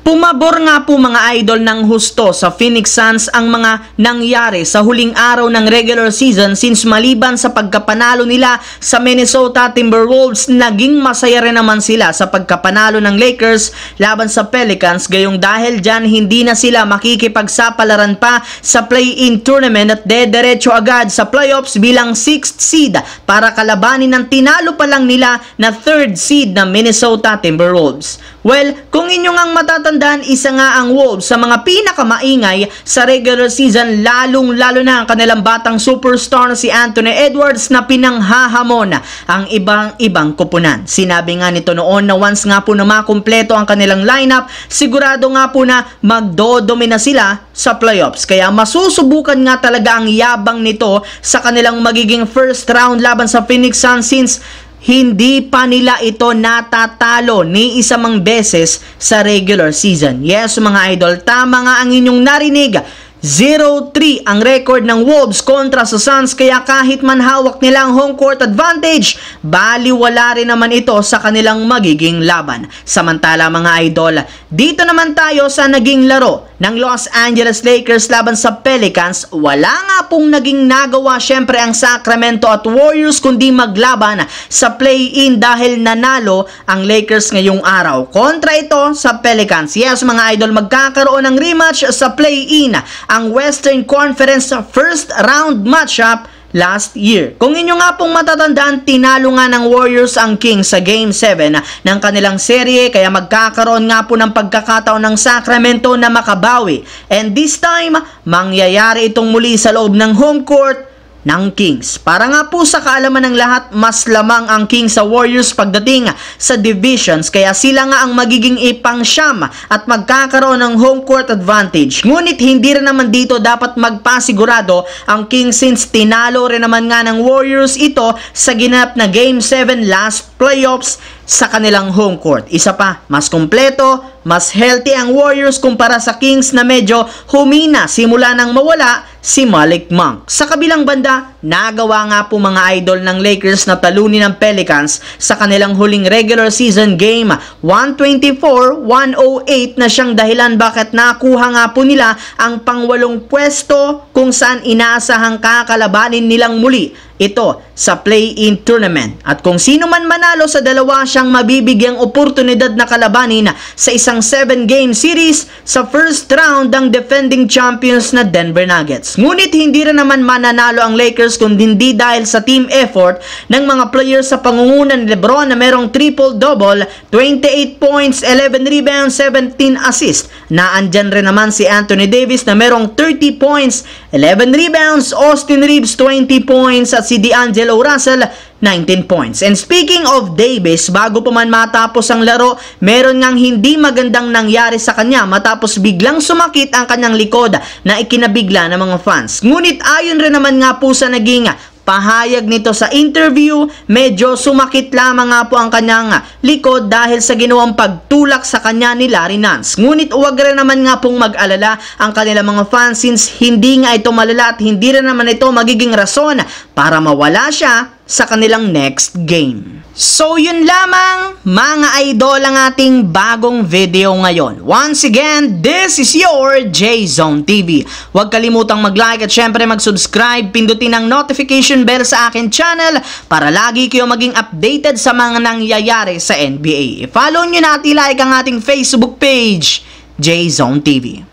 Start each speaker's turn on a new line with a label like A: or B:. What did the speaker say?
A: Pumabor nga po mga idol ng husto sa Phoenix Suns ang mga nangyari sa huling araw ng regular season since maliban sa pagkapanalo nila sa Minnesota Timberwolves, naging masaya rin naman sila sa pagkapanalo ng Lakers laban sa Pelicans. Gayong dahil dyan, hindi na sila makikipagsapalaran pa sa play-in tournament at dederecho agad sa playoffs bilang 6th seed para kalabanin ng tinalo pa lang nila na 3rd seed na Minnesota Timberwolves. Well, kung inyong ang matatandaan, isa nga ang Wolves sa mga pinakamaingay sa regular season, lalong-lalo na ang kanilang batang superstar na si Anthony Edwards na pinanghahamon ang ibang kupunan. Sinabi nga nito noon na once nga po na makumpleto ang kanilang lineup, sigurado nga po na magdodomina sila sa playoffs. Kaya masusubukan nga talaga ang yabang nito sa kanilang magiging first round laban sa Phoenix Suns since hindi pa nila ito natatalo ni isa mang beses sa regular season. Yes mga idol, tama nga ang inyong narinig. 0-3 ang record ng Wolves kontra sa Suns, kaya kahit man hawak nila ang home court advantage, baliwala rin naman ito sa kanilang magiging laban. Samantala mga idol, dito naman tayo sa naging laro ng Los Angeles Lakers laban sa Pelicans. Wala nga pong naging nagawa syempre ang Sacramento at Warriors kundi maglaban sa play-in dahil nanalo ang Lakers ngayong araw kontra ito sa Pelicans. Yes mga idol, magkakaroon ng rematch sa play-in ang Western Conference first round matchup last year. Kung inyo nga pong matatandaan, tinalo nga ng Warriors ang Kings sa Game 7 ng kanilang serye, kaya magkakaroon nga po ng pagkakataon ng Sacramento na makabawi. And this time, mangyayari itong muli sa loob ng home court ng Kings. Para nga po sa kaalaman ng lahat, mas lamang ang Kings sa Warriors pagdating sa divisions, kaya sila nga ang magiging ipang-siyam at magkakaroon ng home court advantage. Ngunit hindi rin naman dito dapat magpasigurado ang Kings since tinalo rin naman nga ng Warriors ito sa ginap na Game 7 last playoffs sa kanilang home court. Isa pa, mas kumpleto, mas healthy ang Warriors kumpara sa Kings na medyo humina simula nang mawala si Malik Monk. Sa kabilang banda, nagawa nga po mga idol ng Lakers na talunin ng Pelicans sa kanilang huling regular season game 124-108 na siyang dahilan bakit nakuha nga po nila ang pang-8 pwesto kung saan inaasahang kakalabanin nilang muli ito sa play-in tournament. At kung sino man manalo sa dalawa, siyang mabibigyang oportunidad na kalabanin sa isang 7-game series sa first round ng defending champions na Denver Nuggets. Ngunit hindi rin naman mananalo ang Lakers kundi hindi dahil sa team effort ng mga players sa pangunguna ni LeBron na merong triple-double, 28 points, 11 rebounds, 17 assists. Naandyan rin naman si Anthony Davis na merong 30 points, 11 rebounds, Austin Reeves 20 points at si D'Angelo Russell 19 points. And speaking of Davis, bago pa man matapos ang laro, meron ngang hindi magandang nangyari sa kanya matapos biglang sumakit ang kanyang likod na ikinabigla ng mga fans. Ngunit ayon rin naman nga po sa naging pahayag nito sa interview, medyo sumakit lamang nga po ang kanyang likod dahil sa ginawang pagtulak sa kanya ni Larry Nance. Ngunit huwag rin naman nga pong mag-alala ang kanilang mga fans since hindi nga ito malala at hindi rin naman ito magiging rason para mawala siya sa kanilang next game. So yun lamang mga idol ang ating bagong video ngayon. Once again, this is your J-Zone TV. Huwag kalimutang mag-like at syempre mag-subscribe, pindutin ang notification bell sa akin channel para lagi kayo maging updated sa mga nangyayari sa NBA. I-follow nyo na at i-like ang ating Facebook page, J-Zone TV.